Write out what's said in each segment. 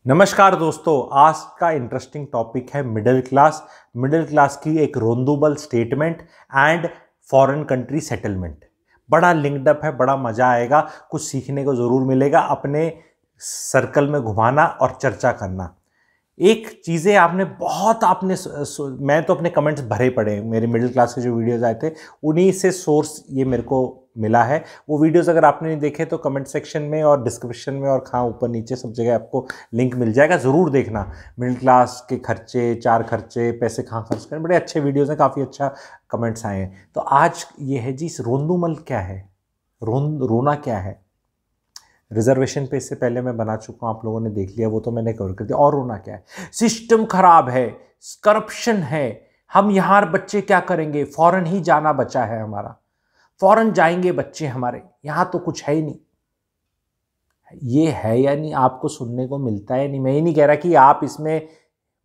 नमस्कार दोस्तों, आज का इंटरेस्टिंग टॉपिक है मिडिल क्लास। मिडिल क्लास की एक रोंदूबल statement and foreign country settlement. बड़ा लिंक्ड अप है, बड़ा मज़ा आएगा, कुछ सीखने को ज़रूर मिलेगा। अपने सर्कल में घुमाना और चर्चा करना। एक चीज़ें मैं तो अपने कमेंट्स भरे पड़े हैं, मेरे मिडिल क्लास के जो वीडियोस आए थे उन्हीं से सोर्स ये मेरे को मिला है। वो वीडियोस अगर आपने नहीं देखे तो कमेंट सेक्शन में और डिस्क्रिप्शन में और ऊपर नीचे सब जगह आपको लिंक मिल जाएगा, ज़रूर देखना। मिडिल क्लास के खर्चे, 4 खर्चे, पैसे कहाँ खर्च करें, बड़े अच्छे वीडियोज़ हैं, काफ़ी अच्छा कमेंट्स आए हैं। तो आज ये है जी, रोंदूमल क्या है, रोना क्या है। रिजर्वेशन पे इससे पहले मैं बना चुका हूँ, आप लोगों ने देख लिया, वो तो मैंने कवर कर दिया। और रोना क्या है, सिस्टम खराब है, करप्शन है, हम यहाँ बच्चे क्या करेंगे, फॉरेन ही जाना बचा है हमारा, फॉरेन जाएंगे बच्चे हमारे, यहाँ तो कुछ है ही नहीं। ये है या नहीं, आपको सुनने को मिलता है नहीं। मैं ये नहीं कह रहा कि आप इसमें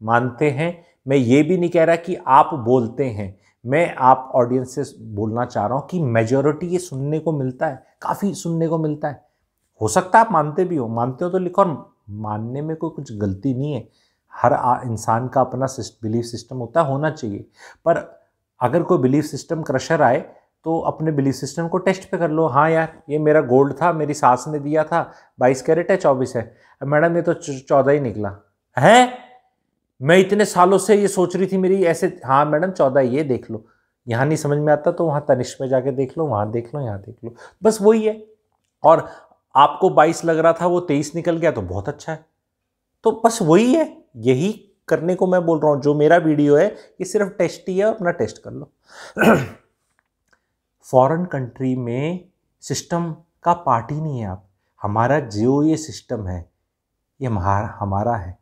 मानते हैं, मैं ये भी नहीं कह रहा कि आप बोलते हैं। मैं आप ऑडियंस से बोलना चाह रहा हूँ कि मेजॉरिटी ये सुनने को मिलता है, काफ़ी सुनने को मिलता है। हो सकता है आप मानते भी हो, मानते हो तो लिखो, और मानने में कोई कुछ गलती नहीं है। हर इंसान का अपना बिलीफ सिस्टम होता है, होना चाहिए। पर अगर कोई बिलीफ सिस्टम क्रशर आए तो अपने बिलीफ सिस्टम को टेस्ट पे कर लो। हाँ यार, ये मेरा गोल्ड था, मेरी सास ने दिया था, 22 कैरेट है, 24 है, मैडम ये तो 14 ही निकला है। मैं इतने सालों से ये सोच रही थी मेरी ऐसे, हाँ मैडम 14, ये देख लो। यहाँ नहीं समझ में आता तो वहाँ तनिष्क में जाके देख लो, वहाँ देख लो, यहाँ देख लो, बस वही है। और आपको 22 लग रहा था, वो 23 निकल गया तो बहुत अच्छा है। तो बस वही है, यही करने को मैं बोल रहा हूँ। जो मेरा वीडियो है ये सिर्फ टेस्ट ही है, अपना टेस्ट कर लो। फॉरेन कंट्री में सिस्टम का पार्ट ही नहीं है आप। हमारा जो ये सिस्टम है ये हमारा है,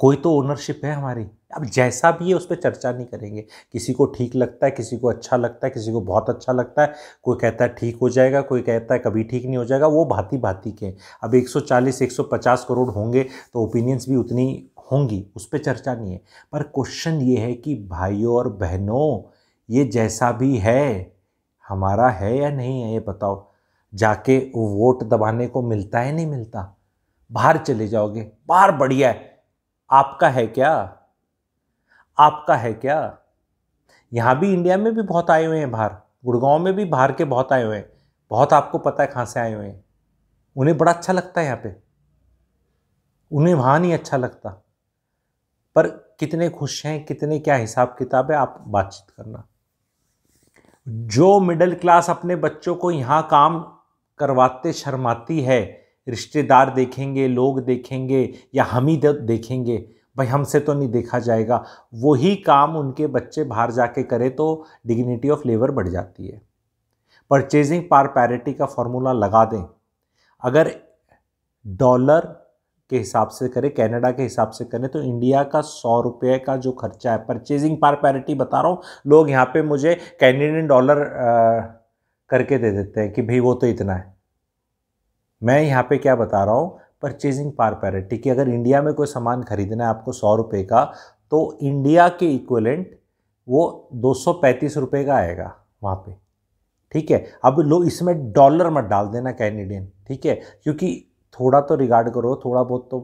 कोई तो ओनरशिप है हमारी। अब जैसा भी है उस पर चर्चा नहीं करेंगे। किसी को ठीक लगता है, किसी को अच्छा लगता है, किसी को बहुत अच्छा लगता है, कोई कहता है ठीक हो जाएगा, कोई कहता है कभी ठीक नहीं हो जाएगा, वो भांति भांति के। अब 140 150 करोड़ होंगे तो ओपिनियंस भी उतनी होंगी, उस पर चर्चा नहीं है। पर क्वेश्चन ये है कि भाइयों और बहनों, ये जैसा भी है हमारा है या नहीं है, ये बताओ। जाके वोट दबाने को मिलता है, नहीं मिलता। बाहर चले जाओगे, बाहर बढ़िया है, आपका है क्या, आपका है क्या। यहाँ भी, इंडिया में भी बहुत आए हुए हैं बाहर, गुड़गांव में भी बाहर के बहुत आए हुए हैं, बहुत आपको पता है कहाँ से आए हुए हैं। उन्हें बड़ा अच्छा लगता है यहाँ पे, उन्हें वहाँ नहीं अच्छा लगता। पर कितने खुश हैं, कितने क्या हिसाब किताब है, आप बातचीत करना। जो मिडिल क्लास अपने बच्चों को यहाँ काम करवाते शर्माती है, रिश्तेदार देखेंगे, लोग देखेंगे, या हम ही देखेंगे, भाई हमसे तो नहीं देखा जाएगा, वही काम उनके बच्चे बाहर जाके करे तो डिग्निटी ऑफ लेबर बढ़ जाती है। परचेजिंग पावर पैरिटी का फॉर्मूला लगा दें। अगर डॉलर के हिसाब से करें, कनाडा के हिसाब से करें, तो इंडिया का 100 रुपये का जो खर्चा है, परचेजिंग पावर पैरिटी बता रहा हूँ, लोग यहाँ पे मुझे कैनेडियन डॉलर करके दे देते हैं कि भाई वो तो इतना है। मैं यहाँ पे क्या बता रहा हूँ, परचेजिंग पावर पैरिटी कि अगर इंडिया में कोई सामान खरीदना है आपको 100 रुपये का, तो इंडिया के इक्विवेलेंट वो 235 रुपये का आएगा वहाँ पे। ठीक है, अब लोग इसमें डॉलर मत डाल देना, कैनेडियन, ठीक है, क्योंकि थोड़ा तो रिगार्ड करो, थोड़ा बहुत तो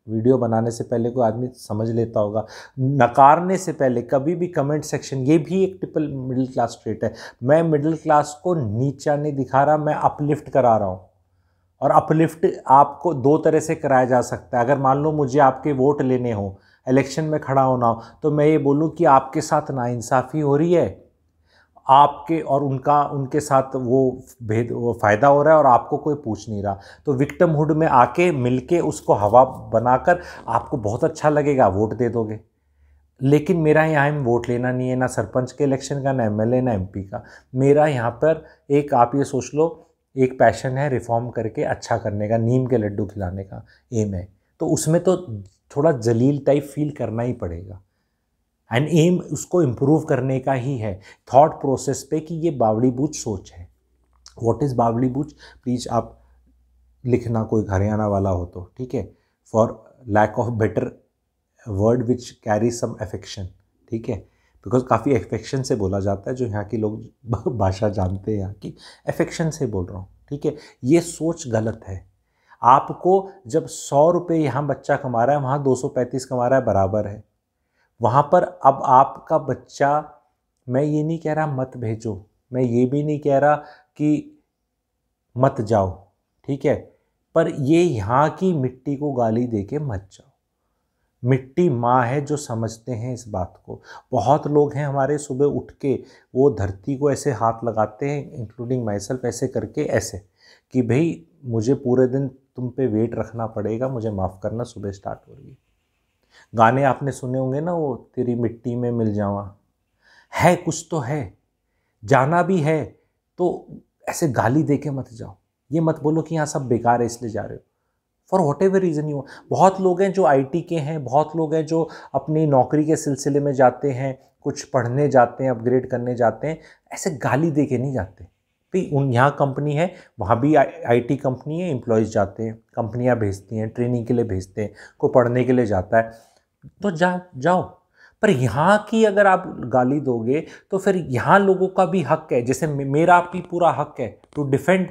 वीडियो बनाने से पहले कोई आदमी समझ लेता होगा। नकारने से पहले कभी भी कमेंट सेक्शन, ये भी एक ट्रिपल मिडिल क्लास ट्रेट है। मैं मिडिल क्लास को नीचा नहीं दिखा रहा, मैं अपलिफ्ट करा रहा हूँ। और अपलिफ्ट आपको 2 तरह से कराया जा सकता है। अगर मान लो मुझे आपके वोट लेने हो, इलेक्शन में खड़ा होना हो, तो मैं ये बोलूँ कि आपके साथ नाइंसाफ़ी हो रही है, आपके और उनके साथ वो फ़ायदा हो रहा है और आपको कोई पूछ नहीं रहा, तो विक्टिमहुड में आके मिलके उसको हवा बनाकर आपको बहुत अच्छा लगेगा, वोट दे दोगे। लेकिन मेरा यहाँ में वोट लेना नहीं है, ना सरपंच के इलेक्शन का, ना एमएलए, ना एमपी का। मेरा यहाँ पर एक, आप ये सोच लो, एक पैशन है रिफॉर्म करके अच्छा करने का, नीम के लड्डू खिलाने का एम है। तो उसमें तो थोड़ा जलील टाइप फील करना ही पड़ेगा, एंड एम उसको इम्प्रूव करने का ही है, थॉट प्रोसेस पे कि ये बावड़ी बूझ सोच है। व्हाट इज़ बावड़ी बूझ, प्लीज़ आप लिखना, कोई हरियाणा वाला हो तो, ठीक है, for lack of better word which carry some affection, ठीक है, बिकॉज काफ़ी अफेक्शन से बोला जाता है, जो यहाँ के लोग भाषा जानते हैं यहाँ की, अफेक्शन से बोल रहा हूँ, ठीक है। ये सोच गलत है। आपको जब 100 रुपये यहाँ बच्चा कमा रहा है, वहाँ 235 कमा रहा है, बराबर है। वहाँ पर अब आपका बच्चा, मैं ये नहीं कह रहा मत भेजो, मैं ये भी नहीं कह रहा कि मत जाओ, ठीक है, पर ये यहाँ की मिट्टी को गाली दे के मत जाओ। मिट्टी माँ है, जो समझते हैं इस बात को। बहुत लोग हैं हमारे, सुबह उठ के वो धरती को ऐसे हाथ लगाते हैं, इंक्लूडिंग माई सेल्फ, ऐसे करके, ऐसे कि भाई मुझे पूरे दिन तुम पे वेट रखना पड़ेगा, मुझे माफ़ करना, सुबह स्टार्ट हो रही है। गाने आपने सुने होंगे ना, वो तेरी मिट्टी में मिल जावा, है कुछ तो है, जाना भी है तो ऐसे गाली दे के मत जाओ। ये मत बोलो कि यहाँ सब बेकार है इसलिए जा रहे हो, for what ever reason you. बहुत लोग हैं जो आईटी के हैं, बहुत लोग हैं जो अपनी नौकरी के सिलसिले में जाते हैं, कुछ पढ़ने जाते हैं, अपग्रेड करने जाते हैं, ऐसे गाली दे के नहीं जाते। भाई यहाँ कंपनी है, वहाँ भी आईटी कंपनी है, एम्प्लॉयज़ जाते हैं, कंपनियाँ भेजती हैं, ट्रेनिंग के लिए भेजते हैं, कोई पढ़ने के लिए जाता है, तो जाओ। पर यहाँ की अगर आप गाली दोगे तो फिर यहाँ लोगों का भी हक है, जैसे मेरा भी पूरा हक है टू डिफेंड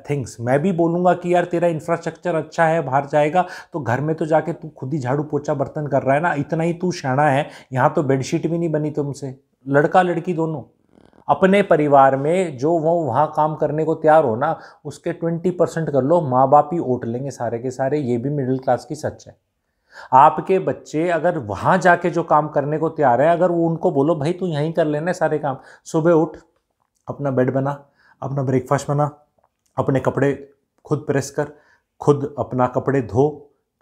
थिंग्स। मैं भी बोलूँगा कि यार तेरा इंफ्रास्ट्रक्चर अच्छा है, बाहर जाएगा तो घर में तो जाके तू खुद ही झाड़ू पोछा बर्तन कर रहा है ना, इतना ही तू शाना है। यहाँ तो बेडशीट भी नहीं बनी तुमसे, लड़का लड़की दोनों। अपने परिवार में जो वो वहाँ काम करने को तैयार हो ना, उसके 20% कर लो, माँ बाप ही ओट लेंगे सारे के सारे। ये भी मिडिल क्लास की सच है। आपके बच्चे अगर वहाँ जाके जो काम करने को तैयार है, अगर वो उनको बोलो भाई तू यहीं कर लेना सारे काम, सुबह उठ, अपना बेड बना, अपना ब्रेकफास्ट बना, अपने कपड़े खुद प्रेस कर, खुद अपना कपड़े धो,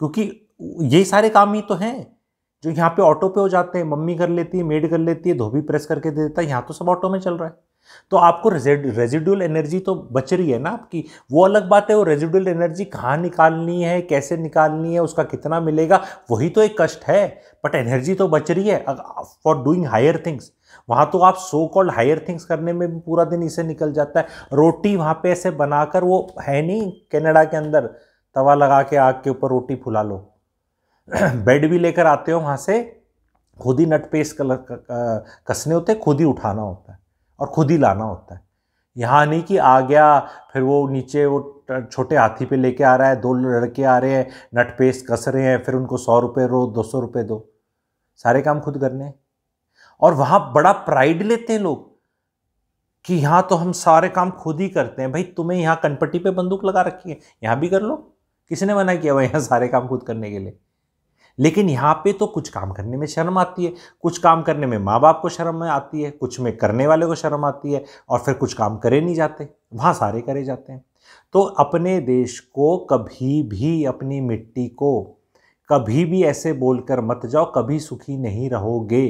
क्योंकि ये सारे काम ही तो हैं जो यहाँ पे ऑटो पे हो जाते हैं। मम्मी कर लेती है, मेड कर लेती है, धोबी प्रेस करके दे देता है, यहाँ तो सब ऑटो में चल रहा है। तो आपको रेजिडुअल एनर्जी तो बच रही है ना आपकी। वो अलग बात है, वो रेजिडुअल एनर्जी कहाँ निकालनी है, कैसे निकालनी है, उसका कितना मिलेगा, वही तो एक कष्ट है। बट एनर्जी तो बच रही है फॉर डूइंग हायर थिंग्स। वहाँ तो आप सो कॉल्ड हायर थिंग्स करने में भी पूरा दिन इसे निकल जाता है। रोटी वहाँ पे ऐसे बनाकर, वो है नहीं कनाडा के अंदर तवा लगा के आग के ऊपर रोटी फुला लो। बेड भी लेकर आते हो वहाँ से, खुद ही नट पेस्ट कसने होते हैं, खुद ही उठाना होता है और खुद ही लाना होता है। यहाँ नहीं कि आ गया फिर वो नीचे वो छोटे हाथी पे लेके आ रहा है, 2 लड़के आ रहे हैं, नट पेस्ट कस रहे हैं, फिर उनको 100 रुपये दो, 200 रुपये दो, सारे काम खुद करने हैं। और वहाँ बड़ा प्राइड लेते हैं लोग कि यहाँ तो हम सारे काम खुद ही करते हैं। भाई तुम्हें यहाँ कनपट्टी पे बंदूक लगा रखी है, यहाँ भी कर लो, किसने मना किया भाई यहाँ सारे काम खुद करने के लिए। लेकिन यहाँ पे तो कुछ काम करने में शर्म आती है, कुछ काम करने में माँ बाप को शर्म आती है, कुछ में करने वाले को शर्म आती है, और फिर कुछ काम करे नहीं जाते, वहाँ सारे करे जाते हैं। तो अपने देश को कभी भी, अपनी मिट्टी को कभी भी ऐसे बोलकर मत जाओ, कभी सुखी नहीं रहोगे।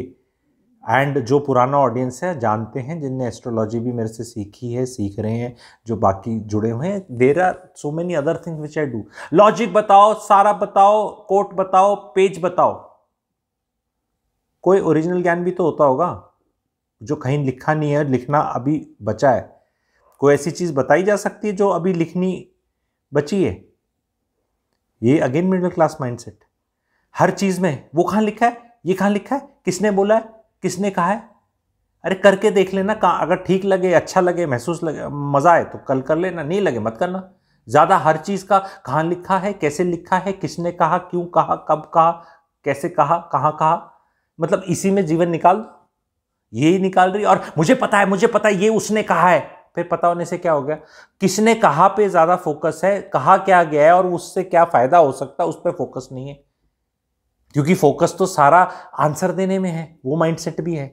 एंड जो पुराना ऑडियंस है जानते हैं, जिनने एस्ट्रोलॉजी भी मेरे से सीखी है, सीख रहे हैं, जो बाकी जुड़े हुए हैं, there are so many other things which I do. Logic बताओ, सारा बताओ, कोट बताओ, पेज बताओ, कोई ओरिजिनल ज्ञान भी तो होता होगा जो कहीं लिखा नहीं है, लिखना अभी बचा है। कोई ऐसी चीज़ बताई जा सकती है जो अभी लिखनी बची है। ये अगेन मिडिल क्लास माइंडसेट। हर चीज़ में वो कहाँ लिखा है, ये कहाँ लिखा है, किसने बोला है, किसने कहा है। अरे करके देख लेना, अगर ठीक लगे, अच्छा लगे, महसूस लगे, मज़ा आए तो कल कर लेना, नहीं लगे मत करना। ज़्यादा हर चीज़ का कहाँ लिखा है, कैसे लिखा है, किसने कहा, क्यों कहा, कब कहा, कैसे कहा, कहाँ कहा, मतलब इसी में जीवन निकाल दो। यही निकाल रही, और मुझे पता है, मुझे पता है, ये उसने कहा है। फिर पता होने से क्या हो गया? किसने कहा पे ज़्यादा फोकस है, कहा क्या गया है और उससे क्या फ़ायदा हो सकता है, उस पर फोकस नहीं है। क्योंकि फोकस तो सारा आंसर देने में है, वो माइंडसेट भी है।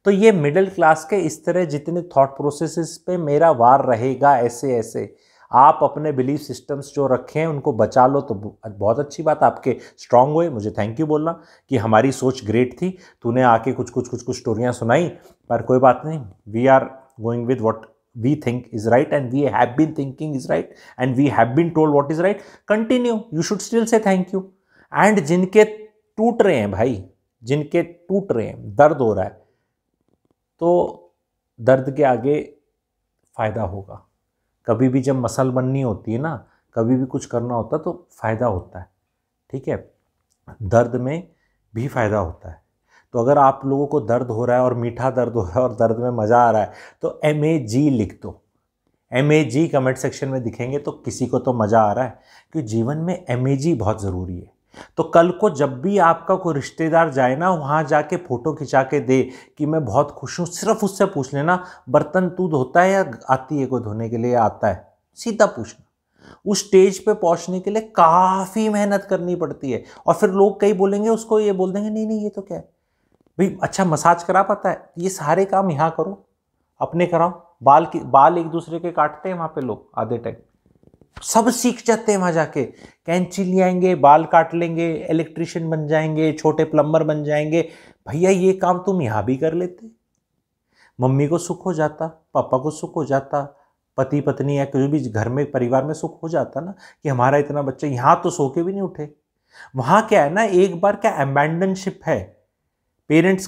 तो ये मिडिल क्लास के इस तरह जितने थॉट प्रोसेसेस पे मेरा वार रहेगा, ऐसे ऐसे आप अपने बिलीफ सिस्टम्स जो रखे हैं उनको बचा लो तो बहुत अच्छी बात, आपके स्ट्रांग हुए। मुझे थैंक यू बोलना कि हमारी सोच ग्रेट थी, तूने आके कुछ स्टोरियाँ सुनाई, पर कोई बात नहीं, we are going with what we think is right and we have been thinking is right and we have been told what is right. Continue, you should still say thank you. And जिनके टूट रहे हैं भाई, जिनके टूट रहे हैं, दर्द हो रहा है, तो दर्द के आगे फ़ायदा होगा। कभी भी जब मसल बननी होती है ना, कभी भी कुछ करना होता है तो फ़ायदा होता है, ठीक है, दर्द में भी फ़ायदा होता है। तो अगर आप लोगों को दर्द हो रहा है और मीठा दर्द हो रहा है और दर्द में मज़ा आ रहा है तो MAG लिख दो, MAG कमेंट सेक्शन में दिखेंगे तो किसी को तो मज़ा आ रहा है कि जीवन में MAG बहुत ज़रूरी है। तो कल को जब भी आपका कोई रिश्तेदार जाए ना, वहाँ जाके फ़ोटो खिंचा के दे कि मैं बहुत खुश हूँ, सिर्फ उससे पूछ लेना बर्तन तू धोता है या आती है कोई धोने के लिए या आता है, सीधा पूछना। उस स्टेज पे पहुंचने के लिए काफ़ी मेहनत करनी पड़ती है। और फिर लोग कई बोलेंगे उसको, ये बोल देंगे नहीं नहीं ये तो क्या है भाई, अच्छा मसाज करा पाता है, ये सारे काम यहाँ करो, अपने कराओ। बाल एक दूसरे के काटते हैं वहाँ पे लोग आधे टाइम, सब सीख जाते हैं वहाँ जाके। कैंची ले आएंगे, बाल काट लेंगे, इलेक्ट्रिशियन बन जाएंगे, छोटे प्लम्बर बन जाएंगे। भैया ये काम तुम यहाँ भी कर लेते। मम्मी को सुख हो जाता, पापा को सुख हो जाता, पति पत्नी या कोई भी घर में परिवार में सुख हो जाता ना कि हमारा इतना बच्चा, यहाँ तो सो के भी नहीं उठे। वहाँ क्या है ना, एक बार क्या अबैंडनशिप है पेरेंट्स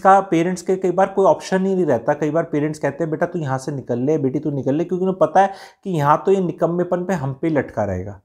के, कई बार कोई ऑप्शन ही नहीं रहता। कई बार पेरेंट्स कहते हैं बेटा तू यहाँ से निकल ले, बेटी तू निकल ले, क्योंकि उन्हें पता है कि यहाँ तो ये निकम्मेपन पे हम पे लटका रहेगा।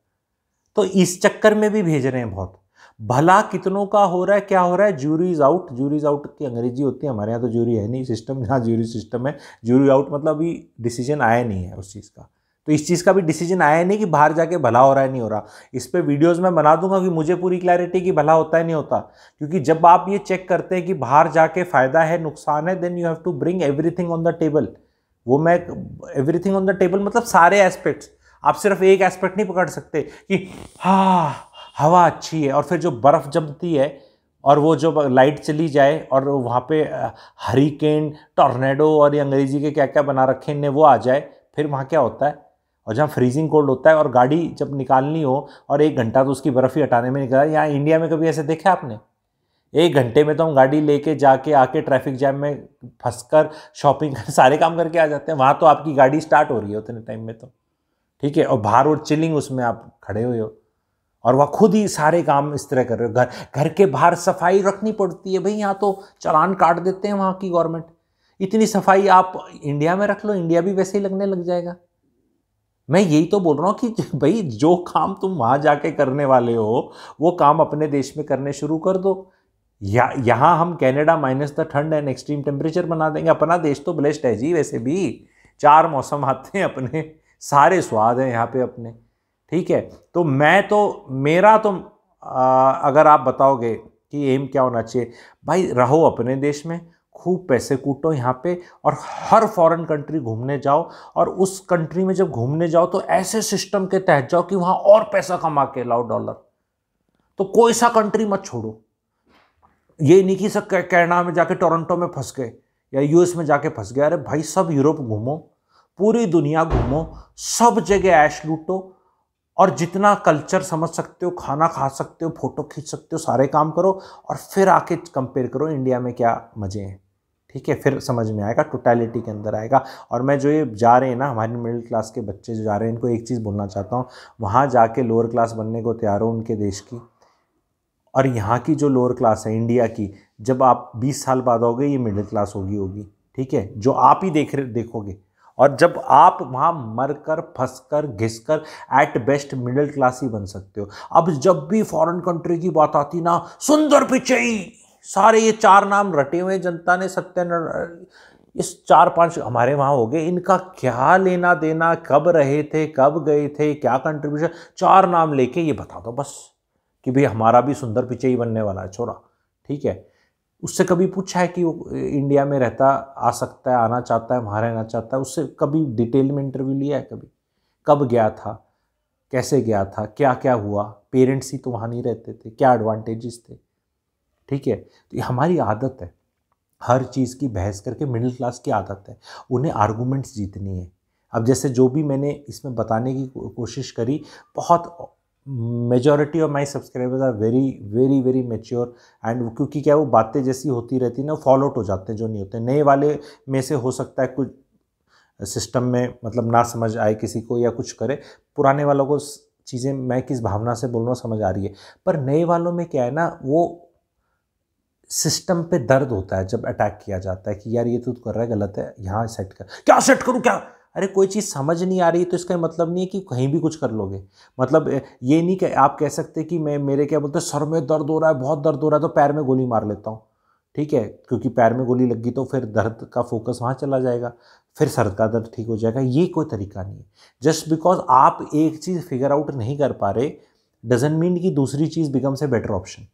तो इस चक्कर में भी भेज रहे हैं बहुत। भला कितनों का हो रहा है, क्या हो रहा है, jury is out. Jury is out की अंग्रेजी होती है, हमारे यहाँ तो ज्यूरी है नहीं सिस्टम, यहाँ ज्यूरी सिस्टम है। ज्यूरी आउट मतलब अभी डिसीजन आया नहीं है उस चीज़ का। तो इस चीज़ का भी डिसीजन आया नहीं कि बाहर जाके भला हो रहा है नहीं हो रहा। इस पे वीडियोस में बना दूंगा कि मुझे पूरी क्लैरिटी कि भला होता है नहीं होता। क्योंकि जब आप ये चेक करते हैं कि बाहर जाके फ़ायदा है नुकसान है, then you have to bring everything on the table. वो मैं एवरीथिंग ऑन द टेबल मतलब सारे एस्पेक्ट्स। आप सिर्फ एक एस्पेक्ट नहीं पकड़ सकते कि हाँ हवा अच्छी है और फिर जो बर्फ़ जमती है और वो जो लाइट चली जाए और वहाँ पे हरिकेन, टॉर्नेडो और ये अंग्रेजी के क्या क्या बना रखे इनने वो आ जाए, फिर वहाँ क्या होता है। और जहाँ फ्रीजिंग कोल्ड होता है और गाड़ी जब निकालनी हो और 1 घंटा तो उसकी बर्फ़ ही हटाने में निकला। यहाँ इंडिया में कभी ऐसे देखा आपने? 1 घंटे में तो हम गाड़ी लेके जाके आके ट्रैफिक जैम में फंसकर शॉपिंग कर सारे काम करके आ जाते हैं। वहाँ तो आपकी गाड़ी स्टार्ट हो रही है उतने टाइम में तो, ठीक है, और बाहर वो चिलिंग उसमें आप खड़े हुए हो और वह खुद ही सारे काम इस तरह कर रहे हो। घर के बाहर सफाई रखनी पड़ती है भाई, यहाँ तो चालान काट देते हैं वहाँ की गवर्नमेंट। इतनी सफाई आप इंडिया में रख लो, इंडिया भी वैसे ही लगने लग जाएगा। मैं यही तो बोल रहा हूँ कि भाई जो काम तुम वहाँ जाके करने वाले हो वो काम अपने देश में करने शुरू कर दो। यहाँ हम कनाडा माइनस द ठंड एंड एक्सट्रीम टेम्परेचर बना देंगे। अपना देश तो ब्लेस्ड है जी, वैसे भी 4 मौसम आते हैं अपने, सारे स्वाद हैं यहाँ पे अपने, ठीक है। तो मेरा तो अगर आप बताओगे कि एम क्या होना चाहिए, भाई रहो अपने देश में, खूब पैसे कूटो यहाँ पे और हर फॉरेन कंट्री घूमने जाओ। और उस कंट्री में जब घूमने जाओ तो ऐसे सिस्टम के तहत जाओ कि वहाँ और पैसा कमा के लाओ डॉलर। तो कोई सा कंट्री मत छोड़ो। ये नहीं कि सब कनाडा में जाके टोरंटो में फंस गए या यूएस में जाके फंस गए। अरे भाई सब यूरोप घूमो, पूरी दुनिया घूमो, सब जगह ऐश लूटो और जितना कल्चर समझ सकते हो, खाना खा सकते हो, फोटो खींच सकते हो, सारे काम करो और फिर आके कंपेयर करो इंडिया में क्या मज़े हैं, ठीक है। फिर समझ में आएगा, टोटलिटी के अंदर आएगा। और मैं जो ये जा रहे हैं ना, हमारे मिडिल क्लास के बच्चे जो जा रहे हैं, इनको एक चीज़ बोलना चाहता हूँ, वहाँ जाके लोअर क्लास बनने को तैयार हो उनके देश की। और यहाँ की जो लोअर क्लास है इंडिया की, जब आप 20 साल बाद आओगे ये मिडिल क्लास होगी, ठीक है, जो आप ही देखोगे। और जब आप वहाँ मरकर फंसकर घिसकर एट बेस्ट मिडिल क्लास ही बन सकते हो। अब जब भी फॉरेन कंट्री की बात आती ना, सुंदर पिचई, सारे ये 4 नाम रटे हुए जनता ने, इस 4-5 हमारे वहाँ हो गए। इनका क्या लेना देना, कब रहे थे, कब गए थे, क्या कंट्रीब्यूशन, 4 नाम लेके ये बता दो बस कि भाई हमारा भी सुंदर पिचई बनने वाला है छोरा, ठीक है। उससे कभी पूछा है कि वो इंडिया में रहता, आ सकता है, आना चाहता है, वहाँ रहना चाहता है? उससे कभी डिटेल में इंटरव्यू लिया है? कभी कब गया था, कैसे गया था, क्या क्या हुआ, पेरेंट्स ही तो वहाँ नहीं रहते थे, क्या एडवांटेजेस थे, ठीक है। तो ये हमारी आदत है, हर चीज़ की बहस करके, मिडिल क्लास की आदत है, उन्हें आर्गूमेंट्स जीतनी है। अब जैसे जो भी मैंने इसमें बताने की कोशिश करी, बहुत majority of my subscribers are very very very mature and क्योंकि क्या वो बातें जैसी होती रहती ना, फॉलो आउट हो जाते हैं जो नहीं होते। नए वाले में से हो सकता है कुछ सिस्टम में मतलब ना समझ आए किसी को या कुछ करे, पुराने वालों को चीज़ें मैं किस भावना से बोल रहा हूँ समझ आ रही है। पर नए वालों में क्या है ना, वो सिस्टम पे दर्द होता है जब अटैक किया जाता है कि यार ये तो कर रहा है गलत है, यहाँ सेट कर, क्या सेट करूँ क्या। अरे कोई चीज़ समझ नहीं आ रही तो इसका मतलब नहीं है कि कहीं भी कुछ कर लोगे। मतलब ये नहीं कि आप कह सकते कि मैं मेरे क्या बोलते हैं सर में दर्द हो रहा है, बहुत दर्द हो रहा है तो पैर में गोली मार लेता हूँ, ठीक है, क्योंकि पैर में गोली लग गई तो फिर दर्द का फोकस वहाँ चला जाएगा, फिर सर का दर्द ठीक हो जाएगा। ये कोई तरीका नहीं है। जस्ट बिकॉज आप एक चीज़ फिगर आउट नहीं कर पा रहे डजंट मीन कि दूसरी चीज़ बिकम्स ए बेटर ऑप्शन।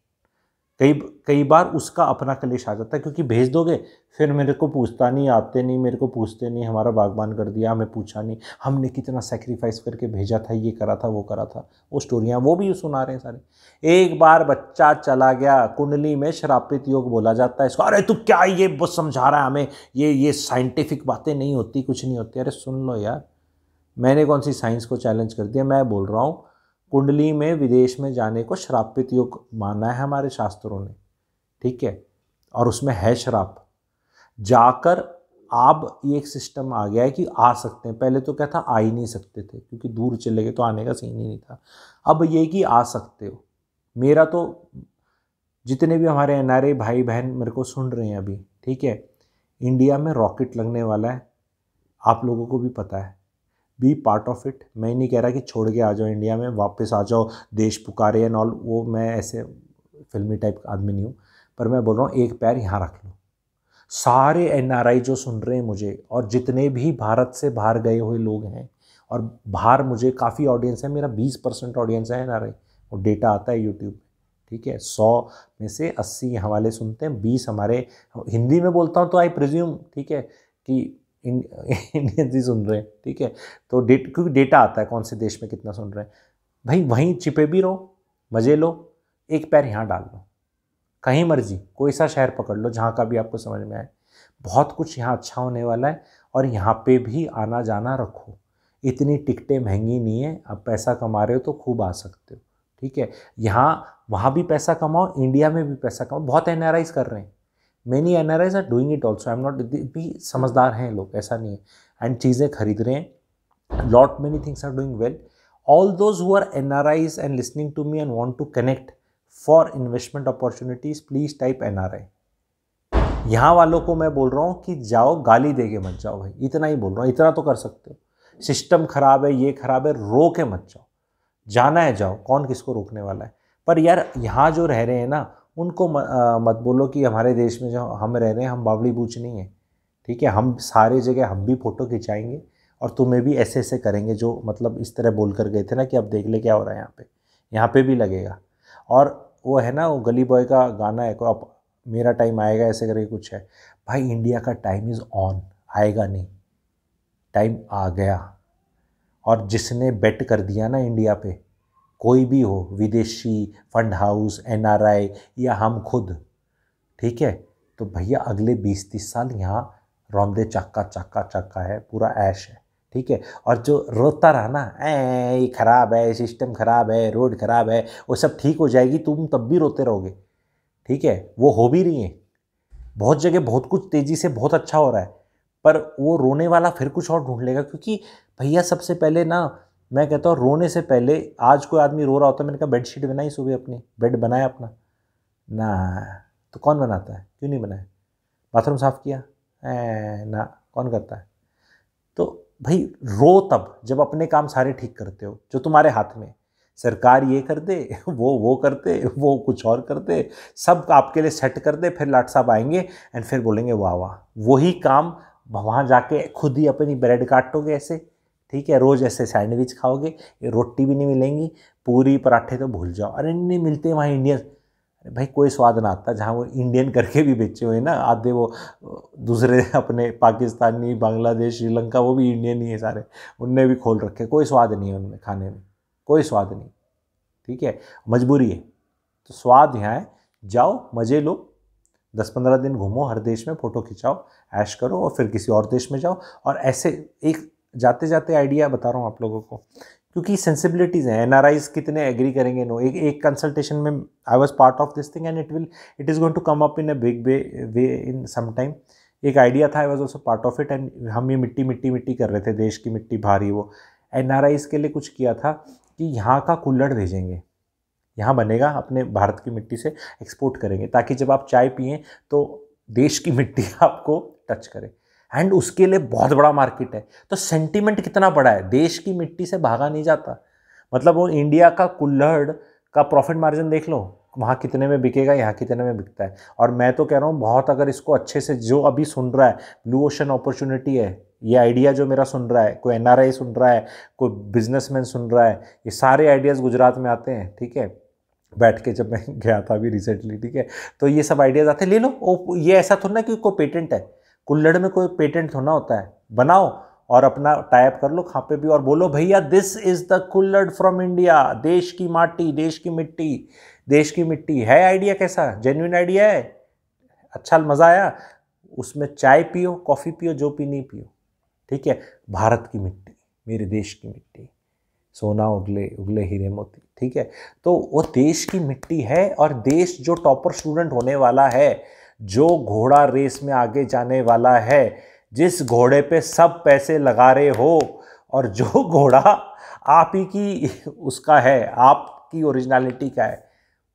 कई कई बार उसका अपना कलेश आ जाता है, क्योंकि भेज दोगे फिर मेरे को पूछता नहीं, आते नहीं, मेरे को पूछते नहीं, हमारा बागबान कर दिया, हमें पूछा नहीं, हमने कितना सेक्रीफाइस करके भेजा था, ये करा था, वो करा था। वो स्टोरियाँ वो भी सुना रहे हैं सारे। एक बार बच्चा चला गया, कुंडली में श्रापित योग बोला जाता है इसको। अरे तू क्या ये बस समझा रहा है हमें, ये साइंटिफिक बातें नहीं होती, कुछ नहीं होती। अरे सुन लो यार, मैंने कौन सी साइंस को चैलेंज कर दिया। मैं बोल रहा हूँ कुंडली में विदेश में जाने को श्रापित योग माना है हमारे शास्त्रों ने, ठीक है, और उसमें है श्राप। जाकर अब ये एक सिस्टम आ गया है कि आ सकते हैं। पहले तो क्या था, आ ही नहीं सकते थे, क्योंकि दूर चले गए तो आने का सीन ही नहीं था। अब ये कि आ सकते हो। मेरा तो जितने भी हमारे एनआरआई भाई बहन मेरे को सुन रहे हैं अभी, ठीक है, इंडिया में रॉकेट लगने वाला है, आप लोगों को भी पता है। Be part of it. मैं नहीं कह रहा कि छोड़ के आ जाओ इंडिया में, वापस आ जाओ, देश पुकारे एंड ऑल, वो मैं ऐसे फिल्मी टाइप का आदमी नहीं हूँ, पर मैं बोल रहा हूँ एक पैर यहाँ रख लो। सारे एनआरआई जो सुन रहे हैं मुझे, और जितने भी भारत से बाहर गए हुए लोग हैं, और बाहर मुझे काफ़ी ऑडियंस है, मेरा 20% ऑडियंस है एनआरआई, वो डेटा आता है यूट्यूब, ठीक है। 100 में से 80 यहाँ वाले सुनते हैं, 20 हमारे, हिंदी में बोलता हूँ तो आई प्रिज्यूम, ठीक है, कि इंडियंस ही सुन रहे हैं, ठीक है। तो क्योंकि डेटा आता है कौन से देश में कितना सुन रहे हैं। भाई वहीं छिपे भी रहो, मज़े लो, एक पैर यहाँ डाल लो, कहीं मर्जी कोई सा शहर पकड़ लो जहाँ का भी आपको समझ में आए। बहुत कुछ यहाँ अच्छा होने वाला है, और यहाँ पे भी आना जाना रखो। इतनी टिकटें महंगी नहीं है, अब पैसा कमा रहे हो तो खूब आ सकते हो, ठीक है। यहाँ वहाँ भी पैसा कमाओ, इंडिया में भी पैसा कमाओ। बहुत एनआरआईज कर रहे हैं, many NRIs are doing it also. I am not, भी समझदार हैं लोग, ऐसा नहीं है, एंड चीज़ें खरीद रहे हैं। Lot many things are doing well. All those who are NRIs and listening to me and want to connect for investment opportunities, please type NRI. यहाँ वालों को मैं बोल रहा हूँ कि जाओ, गाली दे के मत जाओ भाई, इतना ही बोल रहा हूँ, इतना तो कर सकते हो। सिस्टम खराब है, ये खराब है, रो के मत जाओ, जाना है जाओ, कौन किसको रोकने वाला है। पर यार यहाँ जो रह रहे हैं ना, उनको मत बोलो कि हमारे देश में जो हम रह रहे हैं हम बावली बूच नहीं है, ठीक है। हम सारे जगह हम भी फ़ोटो खिंचाएंगे, और तुम्हें भी ऐसे ऐसे करेंगे, जो मतलब इस तरह बोल कर गए थे ना कि अब देख ले क्या हो रहा है यहाँ पे भी लगेगा। और वो है ना, वो गली बॉय का गाना है, अब मेरा टाइम आएगा ऐसे करके कुछ है। भाई इंडिया का टाइम इज़ ऑन, आएगा नहीं, टाइम आ गया। और जिसने बेट कर दिया ना इंडिया पे, कोई भी हो, विदेशी, फंड हाउस, एनआरआई या हम खुद, ठीक है, तो भैया अगले 20-30 साल यहाँ रौंदे चक्का चक्का चक्का है, पूरा ऐश है, ठीक है। और जो रोता रहा ना, ये खराब है, सिस्टम खराब है, रोड खराब है, वो सब ठीक हो जाएगी, तुम तब भी रोते रहोगे, ठीक है। वो हो भी रही है, बहुत जगह बहुत कुछ तेज़ी से बहुत अच्छा हो रहा है, पर वो रोने वाला फिर कुछ और ढूंढ लेगा। क्योंकि भैया सबसे पहले ना, मैं कहता हूँ रोने से पहले, आज कोई आदमी रो रहा होता है, मैंने कहा बेडशीट बनाई सुबह, अपनी बेड बनाया अपना ना, तो कौन बनाता है, क्यों नहीं बनाया? बाथरूम साफ़ किया ना, कौन करता है? तो भाई रो तब जब अपने काम सारे ठीक करते हो, जो तुम्हारे हाथ में। सरकार ये कर दे, वो कर दे, वो कुछ और कर दे, सब आपके लिए सेट कर दे, फिर लाट साहब आएंगे एंड फिर बोलेंगे वाह वाह। वही काम वहाँ जाके खुद ही अपनी ब्रेड काटोगे ऐसे, ठीक है, रोज़ ऐसे सैंडविच खाओगे, रोटी भी नहीं मिलेंगी, पूरी पराठे तो भूल जाओ। अरे नहीं मिलते वहाँ इंडियन, अरे भाई कोई स्वाद ना आता जहाँ वो इंडियन करके भी बेचे हुए ना, आधे वो दूसरे अपने पाकिस्तानी, बांग्लादेश, श्रीलंका, वो भी इंडियन ही है सारे, उनने भी खोल रखे, कोई स्वाद नहीं है उनमें, खाने में कोई स्वाद नहीं, ठीक है, मजबूरी है। तो स्वाद यहाँ है, जाओ मज़े लो, 10-15 दिन घूमो हर देश में, फ़ोटो खिंचाओ, ऐश करो, और फिर किसी और देश में जाओ। और ऐसे एक जाते जाते आइडिया बता रहा हूँ आप लोगों को, क्योंकि सेंसिबिलिटीज़ हैं, एनआरआईज कितने एग्री करेंगे, नो। एक कंसल्टेशन में I was part of this thing, and it is going to come up in a big way in some time. एक आइडिया था, I was also part of it, and हम ये मिट्टी कर रहे थे, देश की मिट्टी भारी, वो एनआरआईज के लिए कुछ किया था कि यहाँ का कुल्हड़ भेजेंगे, यहाँ बनेगा, अपने भारत की मिट्टी से एक्सपोर्ट करेंगे, ताकि जब आप चाय पिएं तो देश की मिट्टी आपको टच करे, एंड उसके लिए बहुत बड़ा मार्केट है। तो सेंटीमेंट कितना बड़ा है, देश की मिट्टी से भागा नहीं जाता। मतलब वो इंडिया का कुल्हड़ का प्रॉफिट मार्जिन देख लो, वहाँ कितने में बिकेगा, यहाँ कितने में बिकता है। और मैं तो कह रहा हूँ बहुत, अगर इसको अच्छे से जो अभी सुन रहा है, ब्लू ओशन अपॉर्चुनिटी है ये आइडिया जो मेरा सुन रहा है, कोई एनआरआई सुन रहा है, कोई बिजनेसमैन सुन रहा है, ये सारे आइडियाज़ गुजरात में आते हैं, ठीक है। बैठ के जब मैं गया था अभी रिसेंटली, ठीक है, तो ये सब आइडियाज़ आते हैं, ले लो। ये ऐसा थोड़ा ना कि कोई पेटेंट है, कुल्हड़ में कोई पेटेंट थोड़ा होता है, बनाओ और अपना टाइप कर लो कहाँ पे भी, और बोलो भैया दिस इज़ द कुल्हड़ फ्रॉम इंडिया, देश की माटी, देश की मिट्टी, देश की मिट्टी है। आइडिया कैसा, जेन्युइन आइडिया है, अच्छा मज़ा आया उसमें। चाय पियो, कॉफ़ी पियो, जो पीनी पियो, ठीक है। भारत की मिट्टी, मेरे देश की मिट्टी, सोना उगले उगले हीरे मोती, ठीक है। तो वो देश की मिट्टी है, और देश जो टॉपर स्टूडेंट होने वाला है, जो घोड़ा रेस में आगे जाने वाला है, जिस घोड़े पे सब पैसे लगा रहे हो, और जो घोड़ा आप ही की उसका है, आपकी ओरिजिनलिटी का है,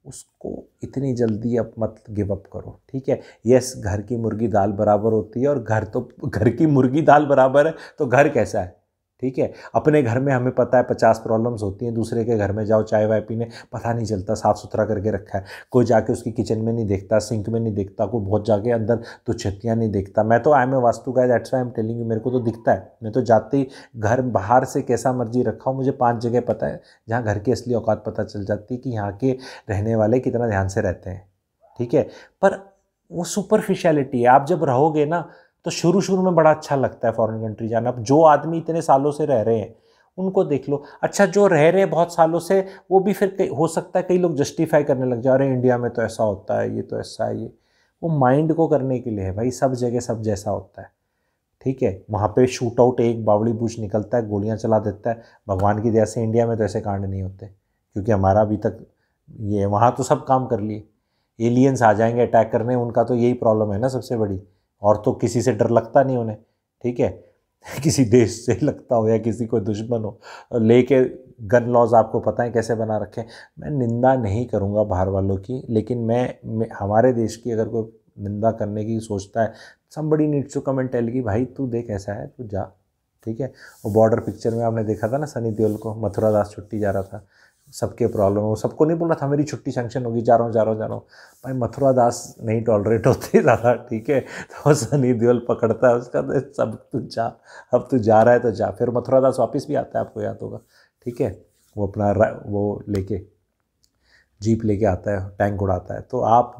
उसको इतनी जल्दी अब मत गिव अप करो, ठीक है। यस, घर की मुर्गी दाल बराबर होती है, और घर की मुर्गी दाल बराबर है, तो घर कैसा है, ठीक है। अपने घर में हमें पता है 50 प्रॉब्लम्स होती हैं, दूसरे के घर में जाओ चाय वाय पीने, पता नहीं चलता, साफ़ सुथरा करके रखा है, कोई जाके उसकी किचन में नहीं देखता, सिंक में नहीं देखता, कोई बहुत जाके अंदर तो छत्तियाँ नहीं देखता। मैं तो I am a vastu guide, that's why I am telling you, मेरे को तो दिखता है। मैं तो जाते ही घर बाहर से कैसा मर्जी रखा हूँ, मुझे 5 जगह पता है जहाँ घर की असली औकात पता चल जाती है कि यहाँ के रहने वाले कितना ध्यान से रहते हैं, ठीक है। पर वो सुपरफिशियलिटी है, आप जब रहोगे ना तो शुरू शुरू में बड़ा अच्छा लगता है फॉरेन कंट्री जाना। अब जो आदमी इतने सालों से रह रहे हैं उनको देख लो, अच्छा जो रह रहे हैं बहुत सालों से, वो भी फिर हो सकता है कई लोग जस्टिफाई करने लग जाए, अरे इंडिया में तो ऐसा होता है, ये तो ऐसा है, ये वो माइंड को करने के लिए है भाई, सब जगह सब जैसा होता है, ठीक है। वहाँ पे शूट आउट एक बावड़ी बूच निकलता है, गोलियाँ चला देता है, भगवान की दया से इंडिया में तो ऐसे कांड नहीं होते, क्योंकि हमारा अभी तक ये, वहाँ तो सब काम कर लिए, एलियंस आ जाएंगे अटैक करने, उनका तो यही प्रॉब्लम है ना सबसे बड़ी, और तो किसी से डर लगता नहीं उन्हें, ठीक है। किसी देश से लगता हो या किसी कोई दुश्मन हो, लेके गन लॉज आपको पता है कैसे बना रखे हैं। मैं निंदा नहीं करूँगा बाहर वालों की, लेकिन मैं हमारे देश की अगर कोई निंदा करने की सोचता है, somebody needs to come and tell कि भाई तू देख ऐसा है, तू जा, ठीक है। वो बॉर्डर पिक्चर में आपने देखा था ना, सनी देओल को, मथुरा दास छुट्टी जा रहा था, सबके प्रॉब्लम, वो सबको नहीं बोल रहा था मेरी छुट्टी सैंक्शन होगी, जा रहा हूँ। भाई मथुरा दास नहीं टॉलरेट होते ज़्यादा, ठीक है। तो सनी देओल पकड़ता है उसका, तो सब तू जा, अब तू जा रहा है तो जा। फिर मथुरा दास वापस भी आता है, आपको याद होगा, ठीक है। वो अपना वो लेके जीप लेके आता है, टैंक उड़ाता है। तो आप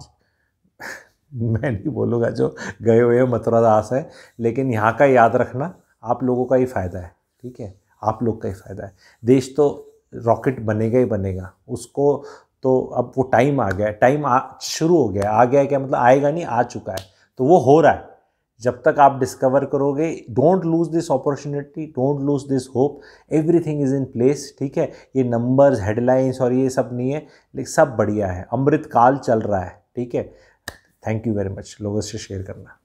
मैं नहीं बोलूँगा जो गए हुए मथुरा दास है, लेकिन यहाँ का याद रखना, आप लोगों का ही फ़ायदा है, ठीक है, आप लोग का ही फ़ायदा है। देश तो रॉकेट बनेगा ही बनेगा, उसको तो अब वो टाइम आ गया है, शुरू हो गया, आ गया है क्या मतलब, आएगा नहीं, आ चुका है, तो वो हो रहा है। जब तक आप डिस्कवर करोगे, don't lose this opportunity, don't lose this hope, everything is in place, ठीक है। ये नंबर्स, हेडलाइंस और ये सब नहीं है, लेकिन सब बढ़िया है, अमृत काल चल रहा है, ठीक है। थैंक यू वेरी मच, लोगों से शेयर करना।